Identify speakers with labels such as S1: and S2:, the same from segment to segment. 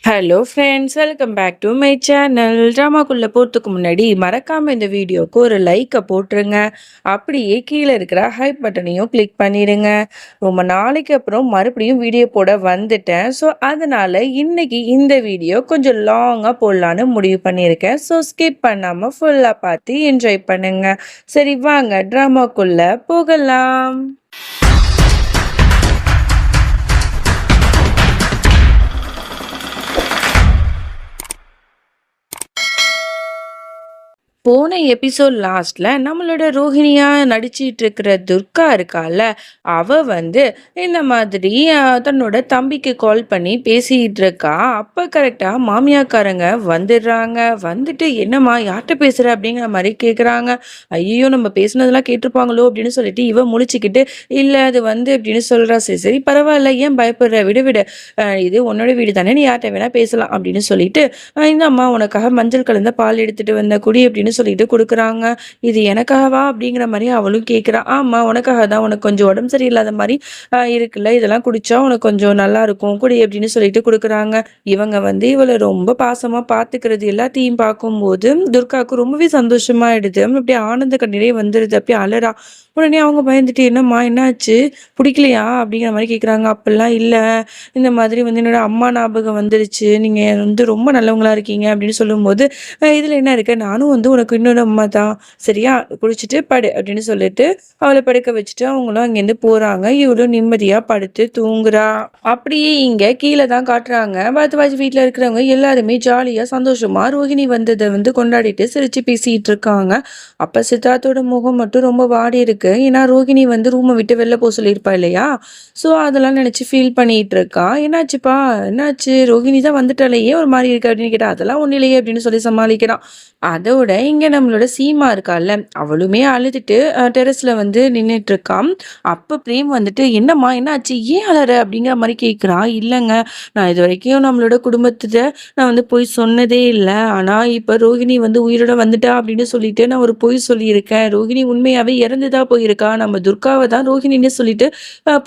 S1: Hello friends, welcome back to my channel. ட்ராமாக்குள்ள போறதுக்கு முன்னாடி மறக்காம இந்த வீடியோக்கு ஒரு லைக்கை போட்டுருங்க. அப்படியே கீழே இருக்கிற ஹைப் பட்டனையும் கிளிக் பண்ணிடுங்க. ரொம்ப நாளைக்கு அப்புறம் மறுபடியும் வீடியோ போட வந்துட்டேன். ஸோ அதனால இன்னைக்கு இந்த வீடியோ கொஞ்சம் லாங்காக போடலான்னு முடிவு பண்ணியிருக்கேன். ஸோ ஸ்கிப் பண்ணாமல் ஃபுல்லாக பார்த்து என்ஜாய் பண்ணுங்க. சரி வாங்க ட்ராமாக்குள்ள போகலாம். போன எபிசோட் லாஸ்ட்ல நம்மளோட ரோஹிணியா நடிச்சிட்டு இருக்கிற துர்கா இருக்கால, அவ வந்து இந்த மாதிரி தன்னோட தம்பிக்கு கால் பண்ணி பேசிட்டு இருக்கா. அப்ப கரெக்டா மாமியாக்காரங்க வந்துடுறாங்க. வந்துட்டு என்னம்மா யார்கிட்ட பேசுற அப்படிங்கிற மாதிரி கேக்குறாங்க. ஐயோ நம்ம பேசுனதெல்லாம் கேட்டிருப்பாங்களோ அப்படின்னு சொல்லிட்டு இவ முழிச்சுக்கிட்டு இல்ல அது வந்து அப்படின்னு சொல்றா. சரி சரி பரவாயில்ல, ஏன் பயப்படுற, விடு விடு, இது உன்னோட வீடு தானே, நீ யார்கிட்ட வேணா பேசலாம் அப்படின்னு சொல்லிட்டு இந்த அம்மா உனக்காக மஞ்சள் கலந்த பால் எடுத்துட்டு வந்த குடி அப்படின்னு சொல்லிட்டு கொடுக்குறாங்க. இது எனக்காகவா அப்படிங்கிற மாதிரி அவளும் கேட்குறா. ஆமா உனக்காக தான், உனக்கு கொஞ்சம் உடம்பு சரியில்லாத மாதிரி இருக்குல்ல, இதெல்லாம் குடிச்சா உனக்கு கொஞ்சம் நல்லா இருக்கும் குடி அப்படின்னு சொல்லிட்டு கொடுக்குறாங்க. இவங்க வந்து இவளை ரொம்ப பாசமா பாத்துக்கிறது எல்லாத்தையும் பார்க்கும்போது துர்காவுக்கு ரொம்பவே சந்தோஷமாயிடுது. அப்படியே ஆனந்த கண்ணீரே வந்துடுது. அப்படியே அலறா. உடனே அவங்க பயந்துட்டு என்னம்மா என்னாச்சு, பிடிக்கலையா அப்படிங்கிற மாதிரி கேட்குறாங்க. அப்படிலாம் இல்லை, இந்த மாதிரி வந்து என்னோட அம்மா ஞாபகம் வந்துருச்சு, நீங்க வந்து ரொம்ப நல்லவங்களா இருக்கீங்க அப்படின்னு சொல்லும்போது இதுல என்ன இருக்கு, நானும் வந்து உனக்கு இன்னொரு அம்மா தான், சரியா குடிச்சிட்டு படு அப்படின்னு சொல்லிட்டு அவளை படுக்க வச்சுட்டு அவங்களும் அங்கேருந்து போறாங்க. இவளும் நிம்மதியா படுத்து தூங்குறா. அப்படியே இங்க கீழே தான் காட்டுறாங்க. பரத்வாஜ் வீட்டுல இருக்கிறவங்க எல்லாருமே ஜாலியா சந்தோஷமா ரோஹிணி வந்ததை வந்து கொண்டாடிட்டு சிரிச்சு பேசிட்டு இருக்காங்க. அப்ப சித்தார்த்தோட முகம் மட்டும் ரொம்ப வாடி இருக்கு. ஏன்னா ரோஹிணி வந்து ரூமை விட்டு வெளில போக சொல்லியிருப்பா இல்லையா. ஸோ அதெல்லாம் நினைச்சு ஃபீல் பண்ணிட்டு இருக்கா. என்னாச்சுப்பா, என்னாச்சு, ரோஹிணி தான் வந்துட்டாலேயே ஒரு மாதிரி இருக்கு அப்படின்னு கேட்டா அதெல்லாம் ஒன்றும் இல்லையே அப்படின்னு சொல்லி சமாளிக்கிறான். அதோட இங்க நம்மளோட சீமா இருக்கால, அவளுமே அழுதுட்டு டெரஸ்ல வந்து நின்றுட்டு இருக்கான். அப்ப பிரேம் வந்துட்டு என்னம்மா என்னாச்சு, ஏன் அழற அப்படிங்கிற மாதிரி கேட்குறா. இல்லைங்க, நான் இது வரைக்கும் நம்மளோட குடும்பத்துல நான் வந்து போய் சொன்னதே இல்லை. ஆனா இப்ப ரோஹிணி வந்து உயிரோட வந்துட்டா அப்படின்னு சொல்லிட்டு நான் ஒரு பொய் சொல்லியிருக்கேன். ரோஹிணி உண்மையாவே இறந்துதான் போயிருக்கா. நம்ம துர்காவை தான் ரோஹிணின்னு சொல்லிட்டு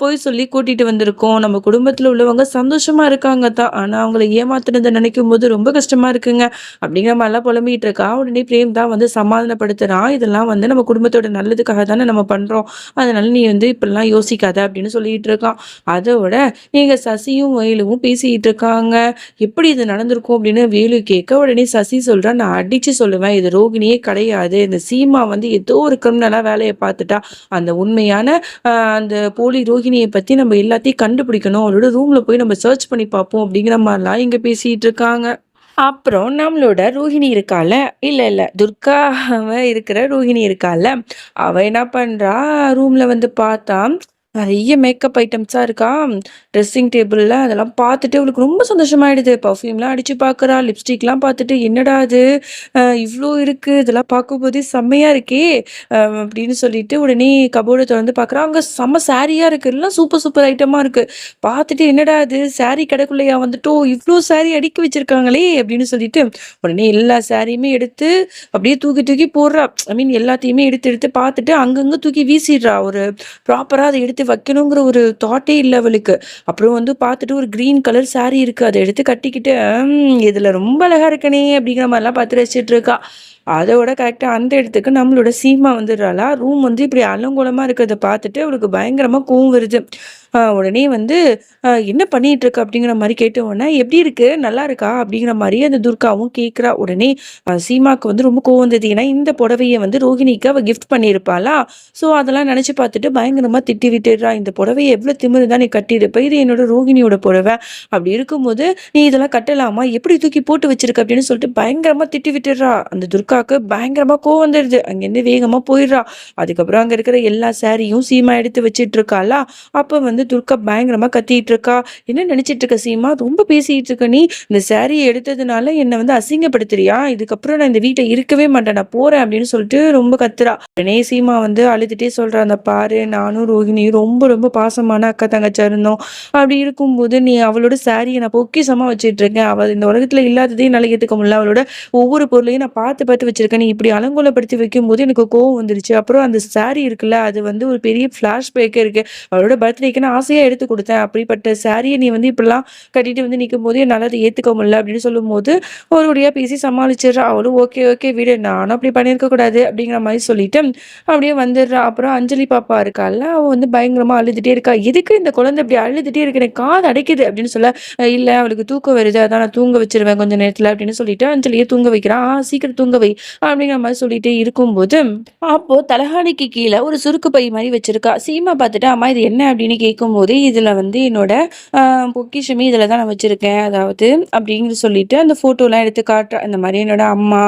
S1: பொய் சொல்லி கூட்டிட்டு வந்திருக்கோம். நம்ம குடும்பத்துல உள்ளவங்க சந்தோஷமா இருக்காங்க தான், ஆனா அவங்கள ஏமாத்துனதை நினைக்கும் போது ரொம்ப கஷ்டமா இருக்குங்க அப்படிங்கிற மாதிரிலாம் புலம்பிட்டு இருக்கா. உடனே பிரேம் தான் வந்து சமாதானப்படுத்துறான். இதெல்லாம் வந்து நம்ம குடும்பத்தோட நல்லதுக்காக தானே நம்ம பண்றோம், அதனால நீ வந்து இப்படிலாம் யோசிக்காத அப்படின்னு சொல்லிட்டு இருக்கான். அதோட நீங்க சசியும் வேலுவும் பேசிட்டு இருக்காங்க. எப்படி இது நடந்திருக்கும் அப்படின்னு வேலு கேட்க, உடனே சசி சொல்றா, நான் அடிச்சு சொல்லுவேன், இது ரோகிணியே கிடையாது, இந்த சீமா வந்து ஏதோ ஒரு கிரிமினலா வேலையை பார்த்துட்டா, அந்த உண்மையான அந்த போலி ரோகிணியை பத்தி நம்ம எல்லாத்தையும் கண்டுபிடிக்கணும், அவளோட ரூம்ல போய் நம்ம சர்ச் பண்ணி பார்ப்போம் அப்படிங்கிற மாதிரிலாம் இங்க பேசிட்டு இருக்காங்க. அப்புறம் நம்மளோட ரோஹிணி இருக்கால, இல்ல இல்ல துர்காவ இருக்கிற ரோஹிணி இருக்கால, அவ என்ன பண்றா, ரூம்ல வந்து பார்த்தா நிறைய மேக்கப் ஐட்டம்ஸா இருக்கா ட்ரெஸ்ஸிங் டேபிள்ல. அதெல்லாம் பார்த்துட்டு அவளுக்கு ரொம்ப சந்தோஷமாயிடுது. பர்ஃப்யூம்லாம் அடிச்சு பார்க்குறா, லிப்ஸ்டிக்லாம் பார்த்துட்டு என்னடா அது இவ்வளோ இருக்கு, இதெல்லாம் பார்க்கும்போதே செம்மையா இருக்கே அப்படின்னு சொல்லிட்டு உடனே கபோர்டை திறந்து பார்க்குறா. அங்கே செம்ம சாரியா இருக்கு, எல்லாம் சூப்பர் சூப்பர் ஐட்டமா இருக்கு. பார்த்துட்டு என்னடா அது சாரி கடைக்குள்ளையா வந்துட்டோம், இவ்வளோ சாரி அடுக்கி வச்சிருக்காங்களே அப்படின்னு சொல்லிட்டு உடனே எல்லா சாரியுமே எடுத்து அப்படியே தூக்கி தூக்கி போடுறா. ஐ மீன் எல்லாத்தையுமே எடுத்து எடுத்து பார்த்துட்டு அங்கங்க தூக்கி வீசிடுறா. ஒரு ப்ராப்பரா அதை எடுத்து வைக்கணுங்கிற ஒரு தாட்டே இல்லை அவளுக்கு. அப்புறம் வந்து பார்த்துட்டு ஒரு கிரீன் கலர் சாரி இருக்கு, அதை எடுத்து கட்டிக்கிட்டு இதுல ரொம்ப அழகா இருக்கனே அப்படிங்கிற மாதிரிலாம் பார்த்து ரசிச்சுட்டு இருக்கா. அதோட கரெக்டா அந்த இடத்துக்கு நம்மளோட சீமா வந்துடுறாளா. ரூம் வந்து இப்படி அலங்கோலமா இருக்கிறத பார்த்துட்டு அவளுக்கு பயங்கரமா கோவம் வருது. உடனே வந்து என்ன பண்ணிட்டு இருக்க அப்படிங்கிற மாதிரி கேட்ட உடனே எப்படி இருக்கு, நல்லா இருக்கா அப்படிங்கிற மாதிரி அந்த துர்காவும் கேட்குறா. உடனே சீமாக்கு வந்து ரொம்ப கோவம் வந்தது. ஏன்னா இந்த புடவையை வந்து ரோஹிணிக்கு அவ கிஃப்ட் பண்ணியிருப்பாளா. ஸோ அதெல்லாம் நினைச்சு பார்த்துட்டு பயங்கரமா திட்டி விட்டுடுறா. இந்த புடவையை எவ்வளவு திமிரு தான் நீ கட்டியிருப்ப, இது என்னோட ரோஹிணியோட புடவை, அப்படி இருக்கும்போது நீ இதெல்லாம் கட்டலாமா, எப்படி தூக்கி போட்டு வச்சிருக்க அப்படின்னு சொல்லிட்டு பயங்கரமா திட்டி விட்டுடுறா. அந்த துர்காவுக்கு பயங்கரமா கோவம் வந்துடுது. அங்கேருந்து வேகமா போயிடுறா. அதுக்கப்புறம் அங்க இருக்கிற எல்லா சாரியும் சீமா எடுத்து வச்சிட்டு இருக்காளா. அப்ப வந்து துர்கா பயங்கரமா கத்திட்டு இருக்கா. என்ன நினைச்சிட்டு இருக்க சீமா, ரொம்ப பேசிட்டு இருக்க நீ, இந்த சாரியை எடுத்ததுனால என்னை வந்து அசிங்கப்படுத்துறியா, இதுக்கப்புறம் நான் இந்த வீட்டை இருக்கவே மாட்டேன், நான் போறேன் அப்படின்னு சொல்லிட்டு ரொம்ப கத்துறா. உடனே சீமா வந்து அழுதுட்டே சொல்றா, அந்த பாரு நானும் ரோஹிணியும் ரொம்ப ரொம்ப பாசமான அக்கா தங்கச்சா இருந்தோம், அப்படி இருக்கும்போது நீ அவளோட சாரியை நான் பொக்கிஷமா வச்சிட்டு இருக்கேன், அவள் இந்த உலகத்துல இல்லாததே என்னால ஏத்துக்க முடியல, அவளோட ஒவ்வொரு பொருளையும் நான் பார்த்து பார்த்து வச்சிருக்கேன், நீ இப்படி அலங்கோலப்படுத்தி வைக்கும் போது எனக்கு கோவம் வந்துருச்சு. அப்புறம் அந்த சாரி இருக்குல்ல, அது வந்து ஒரு பெரிய ஃபிளாஷ் பேக்கே இருக்கு, அவளோட பர்த்டேக்கு தானே ஆசையா எடுத்து குடுத்தேன். அப்படிப்பட்ட சாரிய நீ வந்து இப்படிலாம் கட்டிட்டு வந்து நிக்கும்போது என்னால அத ஏத்துக்க முடியல அப்படின்னு சொல்லும்போது, ஒரு வழியா பேசி சமாளிச்சிடுறா. அவளும் ஓகே, ஓகே விடு நானும் அப்படி பண்ணியிருக்க கூடாது அப்படிங்கிற மாரி சொல்லிட்டு, அப்படியே வந்துடுறா. அப்புறம் அஞ்சலி பாப்பா இருக்கால்ல, அவ வந்து பயங்கரமா அழுதுட்டே இருக்கா. "எதுக்கு இந்த குழந்தை இப்படி அழுதுட்டே இருக்கு? எனக்கு காது அடைக்குது" அப்படின்னு சொல்ல, இல்ல அவளுக்கு தூக்கம் வருது. அதான் நான் தூங்க வச்சுருவேன் கொஞ்ச நேரத்துல" அப்படின்னு சொல்லிட்டு அஞ்சலிய தூங்க வைக்கிறா. சீக்கிரம் தூங்க வை" அப்படிங்கிற மாரி சொல்லிட்டே இருக்கும்போது, அப்போ தலகாணிக்கு கீழ ஒரு சுருக்கு பை மாரி வச்சிருக்கா. சீமா பார்த்துட்டு, "அம்மா இது என்ன?" அப்படின்னு கேட்கும்போது, "இதுல வந்து என்னோட அ பொக்கிஷமே இதுல தான் நான் வச்சிருக்கேன்." அதாவது அப்படின்னு சொல்லிட்டு அந்த ஃபோட்டோலாம் எடுத்து காட்டுறா. இந்த மாரி என்னோட அம்மா,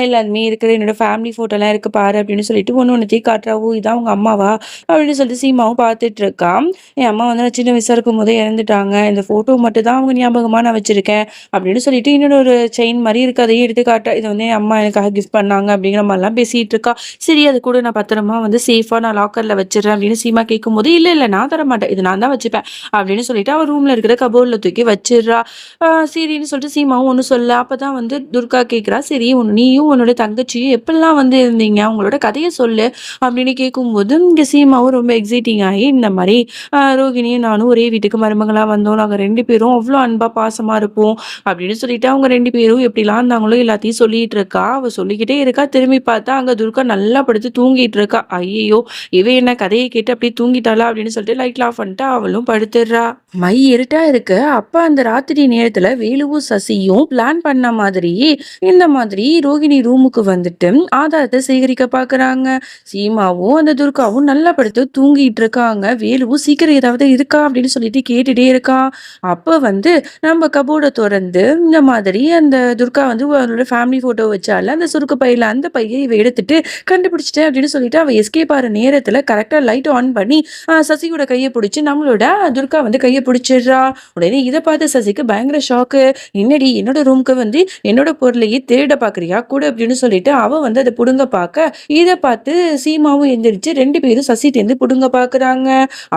S1: எல்லாருமே இருக்கிற என்னோட ஃபேமிலி ஃபோட்டோலாம் இருக்கு பாரு அப்படின்னு சொல்லிட்டு ஒண்ணு ஒண்ணுத்தையும் காட்டுறா. "ஓ! இதான் உங்க அம்மாவா?" அப்படின்னு சொல்லிட்டு சீமாவும் பார்த்துட்டு இருக்கா. "என் அம்மா வந்து நான் சின்ன வயசா இருக்கும்போதே இறந்துட்டாங்க. இந்த ஃபோட்டோ மட்டும் தான் அவங்க ஞாபகமா நான் வச்சிருக்கேன்." அப்படின்னு சொல்லிட்டு இன்னொரு ஒரு செயின் மாரி இருக்கு. அதையும் எடுத்து காட்டுறா. "இது வந்து என் அம்மா எனக்காக கிஃப்ட் பண்ணாங்க." அப்படிங்கிற மாரிலாம் பேசிட்டு இருக்கா. "சரி அது கூட நான் பத்திரமா வந்து சேஃபா நான் லாக்கர்ல வச்சுடுறேன்." அப்படின்னு சீமா கேட்கும்போது, "இல்ல, இல்ல நான் தரமாட்டேன். இது நான் தான் வச்சுப்பேன்." அப்படின்னு சொல்லிட்டு அவ ரூம்ல இருக்கிற கபோர்ட்ல தூக்கி வச்சிடுறா. சரின்னு சொல்லிட்டு சீமாவும் ஒண்ணும் சொல்லல. அப்பதான் வந்து துர்கா கேட்கிறா, "சரி நீயும் உன்னோட தங்கச்சியும் எப்படிலாம் வந்து இருந்தீங்க? உங்களோட கதைய சொல்லு." அப்படின்னு கேட்கும்போது, இங்க சீமாவும் ரொம்ப எக்ஸைட்டிங் ஆகி இந்த மாரி ரோகிணியும் நானும் ஒரே வீட்டுக்கு மருமகளா வந்தோம். நாங்க 2 பேரும் அவ்ளோ அன்பா, பாசமா இருப்போம். அப்படின்னு சொல்லிட்டு அவங்க 2 பேரும் எப்படிலாம் இருந்தாங்களோ எல்லாத்தையும் சொல்லிட்டு இருக்கா. அவ சொல்லிக்கிட்டே இருக்கா. திரும்பி பார்த்தா அங்க துர்கா நல்லா படுத்து தூங்கிட்டு இருக்கா. ஐயய்யோ! இவ என்ன கதைய கேட்டு அப்படியே தூங்கிட்டாளா? அப்படின்னு சொல்லிட்டு லைட்லாம் ஆஃப் பண்ணிட்டு அவளும் படுத்துடுறா. மை இருட்டா இருக்கு. அப்ப அந்த ராத்திரி நேரத்துல வேலுவும், சசியும் பிளான் பண்ண மாதிரி, இந்த மாதிரி ரோகிணி ரூமுக்கு வந்துட்டு ஆதாரத்த சேகரிக்க பாக்குறாங்க. சீமாவும், அந்த துர்காவும் நல்லா படுத்து தூங்கிட்டு இருக்காங்க. வேலுவும் சீக்கிரம் ஏதாவது இருக்கா? அப்படின்னு சொல்லிட்டு கேட்டுட்டே இருக்கான். அப்ப வந்து நம்ம கபோர்ட தொறந்து இந்த மாதிரி அந்த துர்கா வந்து அவளோட ஃபேமிலி ஃபோட்டோ வச்சால, அந்த சுருக்கு பையில அந்த பைய இவ எடுத்துட்டு கண்டுபிடிச்சுட்டேன் அப்படின்னு சொல்லிட்டு அவ எஸ்கேப் ஆற நேரத்துல கரெக்ட்டா லைட் ஆன் பண்ணி சசியோட கைய புடிச்சு நம்மளோட துர்கா வந்து கைய பிடிச்சிடுறா. உடனே இத பார்த்த சசிக்கு பயங்கர ஷாக்கு. "என்னடி என்னோட ரூம்க்கு வந்து என்னோட பொருளையே திருட பார்க்குறியா? குடு" அப்படின்னு சொல்லிட்டு அவ வந்து அத புடுங்க பார்க்க, இத பார்த்து சீமாவும் எந்திரிச்சு 2 பேரும் சசிட்டேருந்து புடுங்க பார்க்குறாங்க.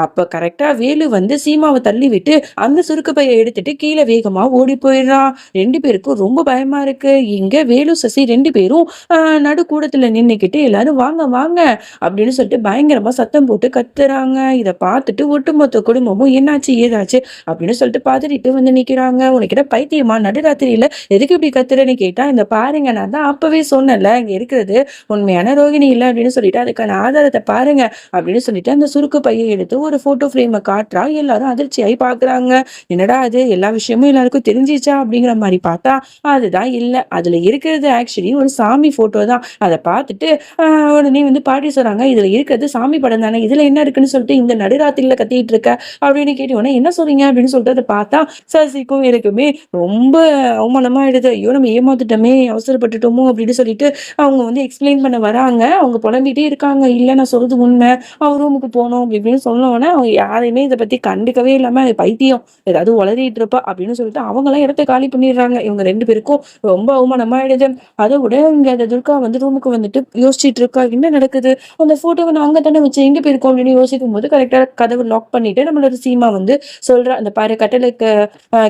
S1: அப்ப கரெக்ட்டா வேலு வந்து சீமாவ தள்ளி விட்டு அந்த சுருக்கு பைய எடுத்துட்டு கீழ வேகமா ஓடி போயிடுறான். 2 பேருக்கும் ரொம்ப பயமா இருக்கு. இங்க வேலு, சசி 2 பேரும் அ நடுக்கூடத்துல நின்னுக்கிட்டு எல்லாரும் "வாங்க, வாங்க" அப்படின்னு சொல்லிட்டு பயங்கரமா சத்தம் போட்டு கத்துறாங்க. இத பார்த்துட்டு ஒட்டுமொத்த குடும்பமும் "என்னாச்சு? ஏதாச்சு?" அப்படின்னு சொல்லிட்டு பதறிட்டு வந்து நிக்கிறாங்க. "உனக்கு என்ன பைத்தியமா? நடுராத்திரியில எதுக்கு இப்படி கத்துறன்னு?" கேட்டா, "இந்த பாருங்க நான் தான் அப்பவே சொன்னேன்ல, இங்க இருக்கிறது உண்மையான ரோகிணி இல்ல அப்படின்னு சொல்லிட்டு அதுக்கான ஆதாரத்த பாருங்க." அப்படின்னு சொல்லிட்டு அந்த சுருக்கு பைய எடுத்து ஒரு ஃபோட்டோ ஃப்ரேம காட்டுறா. எல்லாரும் அதிர்ச்சியாயி பார்க்குறாங்க. "என்னடா இது எல்லா விஷயமும் எல்லாருக்கும் தெரிஞ்சிருச்சா?" அப்படிங்கிற மாரி பார்த்தா, அதுதான் இல்ல. அதுல இருக்கிறது ஆக்சுவலி ஒரு சாமி ஃபோட்டோ தான். அத பார்த்துட்டு அ உடனே வந்து பாட்டி சொல்றாங்க, "இதுல இருக்கிறது சாமி படம் தானே. இதுல என்ன இருக்குன்னு சொல்லிட்டு இந்த நடுராத்திரில கத்திட்டு இருக்க?" அப்படின்னு கேட்ட உடனே, "என்ன சொல்றீங்க?" அப்படின்னு சொல்லிட்டு அத பார்த்தா, சசிக்கும் எனக்குமே ரொம்ப அவமானமா ஆயிடுது. ஐயோ! நம்ம ஏமாந்துட்டோமே! அவசரப்பட்டுட்டோமோ! அப்படின்னு சொல்லிட்டு அவங்க வந்து எக்ஸ்ப்ளைன் பண்ண வராங்க. அவங்க புலம்பிட்டே இருக்காங்க. "இல்ல நான் சொல்றது உண்மை. அவ ரூமுக்கு போனோம்." அப்படி இப்படின்னு சொன்ன உடனே அவங்க யாரையுமே இத பத்தி கண்டுக்கவே இல்லாம, "பைத்தியம் ஏதாவது உளறிட்டு இருப்பா." அப்படின்னு சொல்லிட்டு அவங்கலாம் இடத்த காலி பண்ணிடுறாங்க. இவங்க 2 பேருக்கும் ரொம்ப அவமானமா ஆயிடுது. அத விட இங்க அந்த துர்கா வந்து ரூமுக்கு வந்துட்டு யோசிச்சுட்டு இருக்கா. என்ன நடக்குது? அந்த ஃபோட்டோவ நான் அங்க தானே வச்சேன். எங்க போயிருக்கும்? அப்படின்னு யோசிக்கும்போது கரெக்ட்டா கதவு லாக் பண்ணிட்டு நம்மளோட சீமா வந்து சொல்றா, "அந்த பாரு கட்டிலுக்கு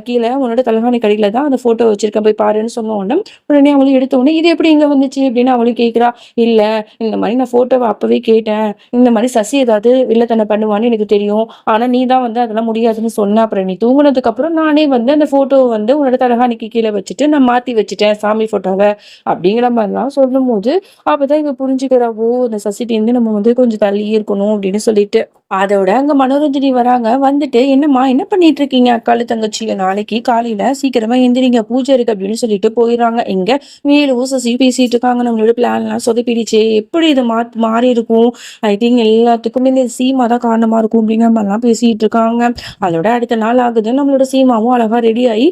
S1: கீழ உன்னோட தலகாணிக்கு அடியில தான் அந்த ஃபோட்டோ வச்சிருக்கேன். போய் பாருன்னு" சொன்ன உடனே, உடனே அவளும் எடுத்த உடனே, "இது எப்படி இங்க வந்துச்சு?" அப்படின்னு அவளும் கேட்கிறா. "இல்ல இந்த மாரி நான் ஃபோட்டோவ அப்பவே கேட்டேன். இந்த மாரி சசி ஏதாவது வில்லத்தனம் பண்ணுவான்னு எனக்கு தெரியும். ஆனா நீ தான் வந்து அதெல்லாம் முடியாதுன்னு சொன்ன. அப்புறம் நீ தூங்குனதுக்கு அப்புறம் நானே வந்து அந்த ஃபோட்டோவ வந்து உன்னோட தலகாணிக்கு கீழ வச்சுட்டு நான் மாத்தி வச்சுட்டேன் சாமி ஃபோட்டோவ." அப்படிங்கிற மாரிலாம் சொல்லும்போது, அப்பதான் இவ புரிஞ்சுக்கிறா. ஓ! இந்த சசிட்டேருந்து நம்ம வந்து கொஞ்சம் தள்ளியே இருக்கணும் அப்படின்னு சொல்லிட்டு. அதோட அங்க மனோரஞ்சினி வராங்க. வந்துட்டு, "என்னம்மா என்ன பண்ணிட்டு இருக்கீங்க அக்காளும் தங்கச்சியும்? நாளைக்கு காலையில சீக்கிரமா எந்திரிங்க. பூஜை இருக்கு." அப்படின்னு சொல்லிட்டு போயிடுறாங்க. இங்க வேலுவும் சசியும் பேசிட்டு இருக்காங்க. "நம்மளோட பிளான்லாம் சொதப்பிடுச்சே. எப்படி இது மாறி இருக்கும்? ஐ திங்க் எல்லாத்துக்குமே இந்த சீமா தான் காரணமா இருக்கும்." அப்படிங்கிற மாரிலாம் பேசிட்டு இருக்காங்க. அதோட அடுத்த நாள் ஆகுது. நம்மளோட சீமாவும் அழகா ரெடி ஆயி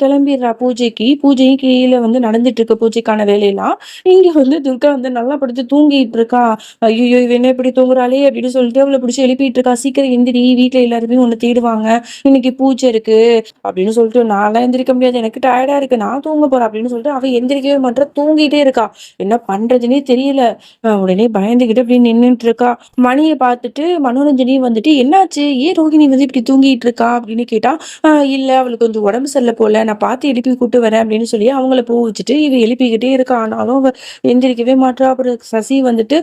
S1: கிளம்பிடுறா பூஜைக்கு. பூஜையும் கீழ வந்து நடந்துட்டு இருக்கு பூஜைக்கான வேலையெல்லாம். இங்க வந்து துர்கா வந்து நல்லா படுத்து தூங்கிட்டு இருக்கா. ஐய்யய்யோ! இவ என்ன இப்படி தூங்குறாளே அப்படின்னு சொல்லிட்டு அவள புடிச்சு எழுப்பிட்டு இருக்கா. "சீக்கிரம் எந்திரி, வீட்ல எல்லாருமே உன்ன தேடுவாங்க. இன்னைக்கு பூஜை இருக்கு." அப்படின்னு சொல்லிட்டு, "நான்லாம் எந்திரிக்க முடியாது. எனக்கு டயர்டா இருக்கு. நான் தூங்க போறேன்." அப்படின்னு சொல்லிட்டு அவ எந்திரிக்கவே மாட்றா. தூங்கிட்டே இருக்கா. என்ன பண்றதுன்னே தெரியல. உடனே பயந்துகிட்டு அப்படியே நின்னுட்டு இருக்கா. மணிய பார்த்துட்டு மனோரஞ்சனி வந்துட்டு, "என்னாச்சு? ஏன் ரோகிணி வந்து இப்படி தூங்கிட்டு இருக்கா?" அப்படின்னு கேட்டா, இல்ல அவளுக்கு கொஞ்சம் உடம்பு சரியில்ல போல. நான் பார்த்து எழுப்பி கூட்டு வரேன்." அப்படின்னு சொல்லி அவங்கள போ வச்சுட்டு இவ எழுப்பிக்கிட்டே இருக்கா. ஆனாலும் அவ எந்திரிக்கவே மாட்றா. அப்புறம் சசி வந்துட்டு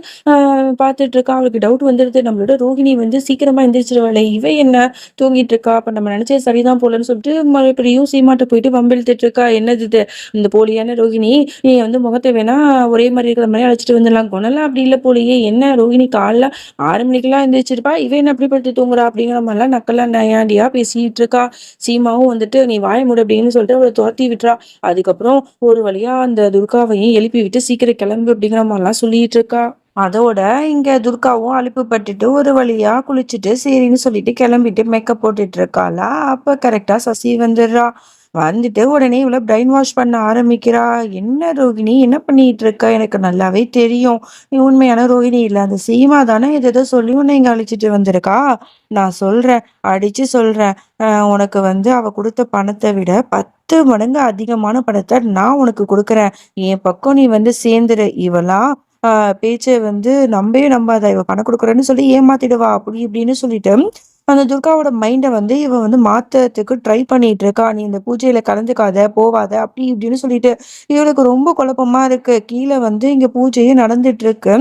S1: பார்த்துட்டு இருக்கா. அவளுக்கு டவுட் வந்துருது. நம்மளோட ரோகிணி வந்து சீக்கிரமா எந்திரிச்சிருவாளே! இவ என்ன தூங்கிட்டு இருக்கா? அப்ப நம்ம நெனச்சது சரிதான் போலன்னு சொல்லிட்டு மறுபடியும் சீமாட்ட போயிட்டு வம்பிழுத்துட்டு இருக்கா. "என்னது இது? இந்த போலியான ரோகிணி, நீ வந்து முகத்த வேணா ஒரே மாரி இருக்கிற மாரி அழைச்சுட்டு வந்துடலாம். குணம்லாம் அப்படி இல்ல போலயே! என்ன ரோகிணி காலைல 6 மணிக்கெல்லாம் எந்திரிச்சிருப்பா. இவ என்ன இப்படி படுத்து தூங்குறா?" அப்படிங்கிற மாரிலாம் நக்கலா நையாண்டியா பேசிட்டு இருக்கா. சீமாவும் வந்துட்டு, "நீ வாய மூடு" அப்படின்னு சொல்லிட்டு அவள தொரத்தி விட்றா. அதுக்கப்புறம் ஒரு வழியா அந்த துர்காவையும் எழுப்பி விட்டு, "சீக்கிரம் கிளம்பு" அப்படிங்கிற மாரிலாம் சொல்லிட்டு இருக்கா. அதோட இங்க துர்காவும் அலுப்பு பட்டுட்டு ஒரு வழியா குளிச்சுட்டு சரின்னு சொல்லிட்டு கிளம்பிட்டு மேக்கப் போட்டுட்டு இருக்காளா. அப்ப கரெக்டா சசி வந்துடுறா. வந்துட்டு உடனே இவள பிரைன் வாஷ் பண்ண ஆரம்பிக்கிறா. "என்ன ரோகிணி என்ன பண்ணிட்டு இருக்க? எனக்கு நல்லாவே தெரியும் நீ உண்மையான ரோகிணி இல்ல. அந்த சீமா தானே ஏதேதோ சொல்லி உன்னை இங்க அழைச்சிட்டு வந்திருக்கா. நான் சொல்றேன், அடிச்சு சொல்றேன். உனக்கு வந்து அவ கொடுத்த பணத்தை விட 10 மடங்கு அதிகமான பணத்தை நான் உனக்கு கொடுக்குறேன். என் பக்கம் நீ வந்து சேர்ந்துரு. இவளா பேச்ச வந்து நம்பவே நம்பாத. இவ பணம் குடுக்குறேன்னு சொல்லி ஏமாத்திடுவா. அப்படி இப்படின்னு சொல்லிட்டு, அந்த துர்காவோட மைண்ட வந்து இவ வந்து மாத்தறதுக்கு ட்ரை பண்ணிட்டு இருக்கா. "நீ இந்த பூஜையில கலந்துக்காத, போவாத" அப்படி இப்படின்னு சொல்லிட்டு. இவளுக்கு ரொம்ப குழப்பமா இருக்கு. கீழ வந்து இங்க பூஜையே நடந்துட்டு இருக்கு.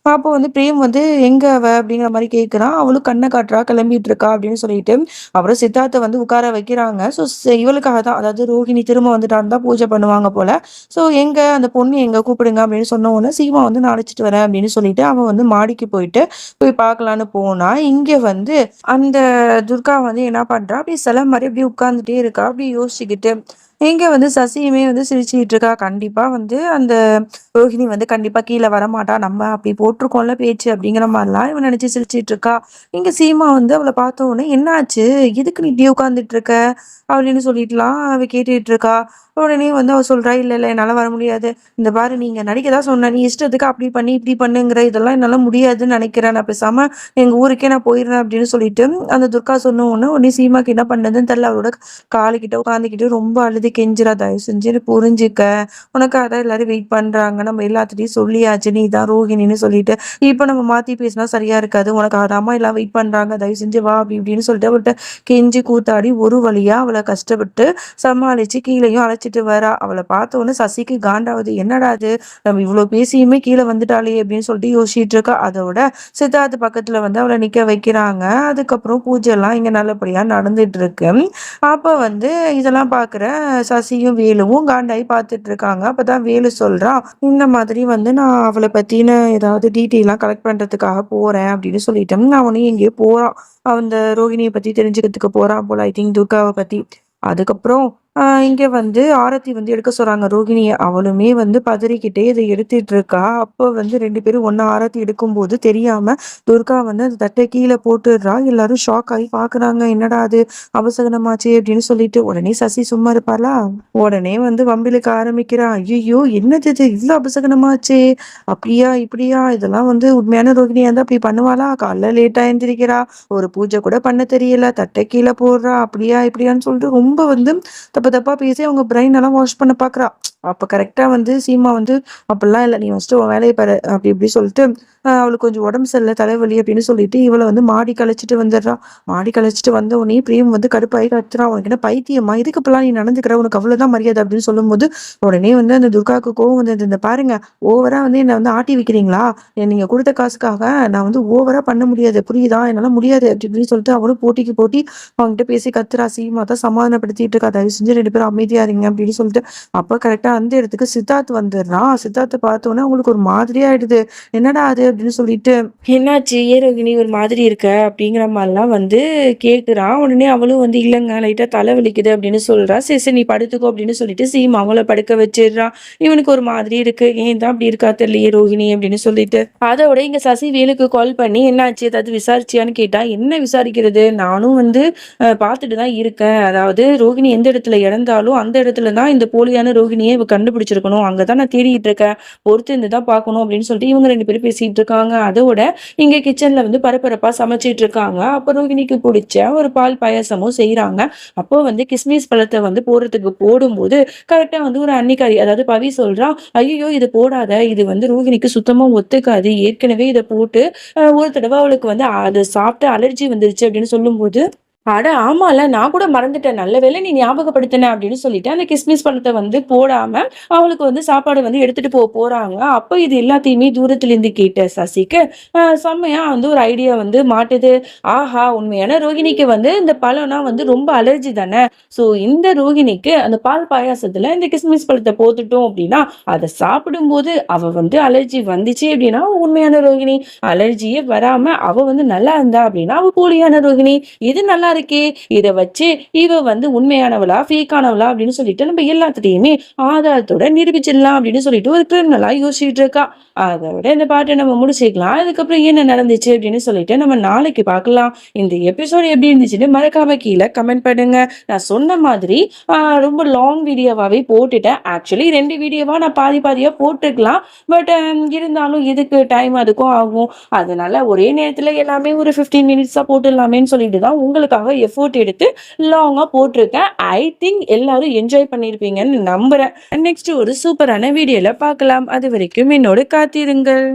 S1: அப்போ வந்து பிரேம் வந்து, "எங்க அவ?" அப்படிங்கிற மாரி கேட்குறான். அவளும் கண்ண காட்டுறா, கிளம்பிட்டு இருக்கா அப்படின்னு சொல்லிட்டு. அப்புறம் சித்தார்த்த வந்து உட்கார வைக்கிறாங்க. ஸோ இவளுக்காக தான், அதாவது ரோஹிணி திரும்ப வந்துட்டான்னு தான் பூஜை பண்ணுவாங்க போல. ஸோ "எங்க அந்த பொண்ணு எங்க? கூப்பிடுங்க" அப்படின்னு சொன்ன உடனே, "சீமா வந்து நான் அழைச்சிட்டு வரேன்" அப்படின்னு சொல்லிட்டு அவன் வந்து மாடிக்கு போயிட்டு போய் பார்க்கலான்னு போனா, இங்க வந்து அந்த துர்கா வந்து என்ன பண்றா, அப்படியே சிலை மாரி அப்படியே உட்கார்ந்துட்டே இருக்கா. அப்படியே யோசிச்சுக்கிட்டு. இங்க வந்து சசியுமே வந்து சிரிச்சுக்கிட்டு இருக்கா. கண்டிப்பா வந்து அந்த ரோஹிணி வந்து கண்டிப்பா கீழ வரமாட்டா. நம்ம அப்படி போட்டுருக்கோம்ல பேச்சு அப்படிங்கிற மாரிலாம் இவ நினைச்சு சிரிச்சுட்டு இருக்கா. இங்க சீமா வந்து அவள பார்த்த உடனே, "என்னாச்சு? எதுக்கு நீ இப்படியே உட்கார்ந்துட்டு இருக்க?" அப்படின்னு சொல்லிட்டுலாம் அவ கேட்டுட்டு இருக்கா. உடனே வந்து அவ சொல்றா, "இல்ல, இல்ல என்னால வர முடியாது. இந்த பாரு நீங்க நடிக்க தான் சொன்னேன். நீ இஷ்டத்துக்கு அப்படி பண்ணி, இப்படி பண்ணுங்கிற. இதெல்லாம் என்னால முடியாதுன்னு நெனைக்கிறேன். நான் பேசாம எங்க ஊருக்கே நான் போயிடுறேன்" அப்படின்னு சொல்லிட்டு அந்த துர்கா சொன்ன உடனே சீமாக்கு என்ன பண்றதுன்னு தெரியல. அவளோட காலுக்கிட்ட உட்காந்துக்கிட்டு ரொம்ப அழுது கெஞ்சுறா. "தயவு செஞ்சு என்ன புரிஞ்சுக்க. உனக்காக தான் எல்லாரும் வெயிட் பண்றாங்க. நம்ம எல்லாத்துட்டயும் சொல்லியாச்சு. நீ தான் ரோகிணின்னு சொல்லிட்டு. இப்ப நம்ம மாத்தி பேசினா சரியா இருக்காது. உனக்காக தாம்மா எல்லாம் வெயிட் பண்றாங்க. தயவு செஞ்சு வா" அப்படி இப்படின்னு சொல்லிட்டு அவள்ட்ட கெஞ்சி கூத்தாடி ஒரு வழியா அவள கஷ்டப்பட்டு சமாளிச்சு கீழயும் அழைச்சிட்டு வரா. அவள பார்த்த உடனே சசிக்கு காண்டாவுது. "என்னடா இது? நம்ம இவ்ளோ பேசியுமே கீழ வந்துட்டாளே!" அப்படின்னு சொல்லிட்டு யோசிச்சுட்டு இருக்கா. அதோட சித்தார்த் பக்கத்துல வந்து அவள நிக்க வைக்கிறாங்க. அதுக்கப்புறம் பூஜைலாம் இங்க நல்லபடியா நடந்துட்டு இருக்கு. அப்ப வந்து இதெல்லாம் பார்க்குற சசியும், வேலுவும் காண்டாயி பார்த்துட்டு இருக்காங்க. அப்பதான் வேலு சொல்றான், "இந்த மாதிரி வந்து நான் அவள பத்தின ஏதாவது டீட்டெயில்லாம் கலெக்ட் பண்றதுக்காக போறேன்" அப்படின்னு சொல்லிட்டு அவனும் எங்கேயோ போறான். அந்த ரோகிணிய பத்தி தெரிஞ்சுக்கிறதுக்கு போறான் போல. ஐ திங்க் துர்காவ பத்தி. அதுக்கப்புறம் இங்க வந்து ஆரத்தி வந்து எடுக்க சொல்றாங்க ரோகிணிய. அவளுமே வந்து பதறிக்கிட்டே இத எடுத்துட்டு இருக்கா. அப்போ வந்து 2 பேரும் ஒண்ணா ஆரத்தி எடுக்கும்போது தெரியாம துர்கா வந்து அந்த தட்ட கீழ போட்டுடுறா. எல்லாரும் ஷாக் ஆகி பார்க்குறாங்க. "என்னடா இது? அபசகுனமாச்சே" அப்படின்னு சொல்லிட்டு. உடனே சசி சும்மா இருப்பாளா? உடனே வந்து வம்பிழுக்க ஆரம்பிக்கிறா. "ஐயய்யோ! என்னது இது? இவ்ளோ அபசகுனமாச்சே! அப்படியா? இப்படியா? இதெல்லாம் வந்து உண்மையான ரோகிணியா இருந்தா இப்படி பண்ணுவாளா? காலைல லேட்டா எந்திரிக்கிறா. ஒரு பூஜை கூட பண்ண தெரியல. தட்ட கீழ போடுறா. அப்படியா? இப்படியான்னு சொல்லிட்டு ரொம்ப வந்து தப்பு தப்பா பேசி அவங்க பிரெயின் எல்லாம் வாஷ் பண்ண பார்க்குறா. அப்ப கரெக்ட்டா வந்து சீமா வந்து, "அப்படிலாம் இல்ல. நீ ஃபர்ஸ்ட்டு உன் வேலைய பாரு" அப்படி இப்படி சொல்லிட்டு, அவளுக்கு கொஞ்சம் உடம்பு சரியில்ல, தலைவலி அப்படின்னு சொல்லிட்டு இவள வந்து மாடிக்கு அழைச்சிட்டு வந்துடுறா. மாடிக்கு அழைச்சிட்டு வந்த உடனே பிரேம் வந்து கடுப்பாயி கத்துறான். "உனக்கு என்ன பைத்தியமா? எதுக்கு இப்படிலாம் நீ நடந்துக்கிற? உனக்கு அவ்வளவுதான் மரியாதை" அப்படின்னு சொல்லும்போது, உடனே வந்து அந்த துர்காவுக்கு கோவம் வந்தது. "இந்த பாருங்க, ஓவரா வந்து என்ன வந்து ஆட்டி வைக்கிறீங்களா? நீங்க குடுத்த காசுக்காக நான் வந்து ஓவரா பண்ண முடியாது. புரியுதா? என்னால முடியாது" அப்படி இப்படின்னு சொல்லிட்டு அவளும் போட்டிக்கு போட்டி அவன்கிட்ட பேசி கத்துறா. சீமா தான் சமாதானப்படுத்திட்டு இருக்கா. "தயவு செஞ்சு 2 பேரும் அமைதியா இருங்க" அப்படின்னு சொல்லிட்டு. அப்ப கரெக்ட்டா அந்த இடத்துக்கு சித்தார்த் வந்துடுறான். சித்தார்த்த பார்த்த உடனே அவங்களுக்கு ஒரு மாதிரியா ஆயிடுது. "என்னடா அது?" அப்படின்னு சொல்லிட்டு. "என்னாச்சு? ஏன் ரோகிணி ஒரு மாதிரி இருக்க?" அப்படிங்கிற மாரிலாம் வந்து கேட்குறான். உடனே அவளும் வந்து, "இல்லங்க லைட்டா தலை வலிக்குது" அப்படின்னு சொல்றா. "சரி, சரி நீ படுத்துக்கோ" அப்படின்னு சொல்லிட்டு சீமா அவள படுக்க வச்சிடுறா. இவனுக்கு ஒரு மாதிரி இருக்கு. "ஏன் தான் அப்படி இருக்கா தெரியலையே ரோகிணி" அப்படின்னு சொல்லிட்டு. அதோட இங்க சசி வேலுக்கு கால் பண்ணி, "என்னாச்சு? ஏதாவது விசாரிச்சியான்னு?" கேட்டா. "என்ன விசாரிக்கிறது? நானும் வந்து பார்த்துட்டு தான் இருக்கேன். அதாவது ரோகிணி எந்த இடத்துல இறந்தாலும், அந்த இடத்துல தான் இந்த போலியான ரோகிணிய இவ கண்டுபிடிச்சிருக்கணும். அங்க தான் நான் தேடிட்டு இருக்கேன். பொறுத்து இருந்து தான் பார்க்கணும்" அப்படின்னு சொல்லிட்டு இவங்க 2 பேரும் பேசிட்டு இருக்காங்க. அதோட இங்க கிச்சன்ல வந்து பரபரப்பா சமைச்சிட்டு இருக்காங்க. அப்ப ரோகிணிக்கு புடிச்ச ஒரு பால் பாயாசமும் செய்றாங்க. அப்போ வந்து கிஸ்மிஸ் பழத்த வந்து போடுறதுக்கு போடும்போது, கரெக்ட்டா வந்து ஒரு அன்னிக்காரி அதாவது பவி சொல்றா, "ஐயய்யோ! இத போடாத. இது வந்து ரோகிணிக்கு சுத்தமா ஒத்துக்காது. ஏற்கனவே இத போட்டு ஒரு தடவ அவளுக்கு வந்து அத சாப்பிட்டு அலர்ஜி வந்துருச்சு" அப்படின்னு சொல்லும்போது, அட ஆமால்ல. நான் கூட மறந்துட்டேன். நல்ல வேளை நீ ஞாபகப்படுத்தின அப்படின்னு சொல்லிட்டு, அந்த கிஸ்மிஸ் பழத்த வந்து போடாம, அவளுக்கு வந்து சாப்பாடு வந்து எடுத்துட்டு போறாங்க. அப்ப இது எல்லாத்தையுமே தூரத்திலிருந்து கேட்ட சசிக்கு, செம்மையா வந்து ஒரு ஐடியா வந்து மாட்டுது. ஆஹா! உண்மையான ரோகிணிக்கு வந்து இந்த பழம்னா வந்து ரொம்ப அலர்ஜி தானே. ஸோ இந்த ரோகிணிக்கு அந்த பால் பாயாசத்துல இந்த கிஸ்மிஸ் பழத்த போட்டுட்டோம் அப்படின்னா, அத சாப்பிடும்போது அவ வந்து அலர்ஜி வந்துச்சு அப்படின்னா, உண்மையான ரோகிணி. அலர்ஜியே வராம அவ வந்து நல்லா இருந்தா அப்படின்னா, அவ போலியான ரோகிணி. இது நல்லா இருக்கே! இத வச்சு இவ வந்து உண்மையானவளா, ஃபேக்கானவளா அப்படின்னு சொல்லிட்டு நம்ம எல்லாத்துட்டயுமே ஆதாரத்தோட நிரூபிச்சிடலாம் அப்படின்னு சொல்லிட்டு ஒரு கிரிமினலா யோசிச்சுட்டு இருக்கா. அதோட இந்த பாட்ட நம்ம முடிச்சுக்கலாம். அதுக்கப்புறம் என்ன நடந்துச்சு அப்படின்னு சொல்லிட்டு நம்ம நாளைக்கு பார்க்கலாம். இந்த எபிசோட் எப்படி இருந்துச்சுன்னு மறக்காம கீழ கமெண்ட் பண்ணுங்க. நான் சொன்ன மாதிரி ஆ ரொம்ப லாங் வீடியோவாவே போட்டுட்டேன். ஆக்சுவலி 2 வீடியோவா நான் பாதி பாதியா போட்டுருக்கலாம். பட் இருந்தாலும் எதுக்கு டைம் அதுக்கும் ஆகும். அதனால ஒரே நேரத்துல எல்லாமே ஒரு 15 மினிட்ஸா போட்டுடலாமேன்னு சொல்லிட்டு தான் உங்களுக்காக எஃபோர்ட் எடுத்து லாங்கா போட்டிருக்கேன். ஐ திங்க் எல்லாரும் என்ஜாய் பண்ணியிருப்பீங்கன்னு நம்புறேன். நெக்ஸ்ட் ஒரு சூப்பரான வீடியோல பார்க்கலாம். அதுவரைக்கும் என்னோடு காத்திருங்கள்.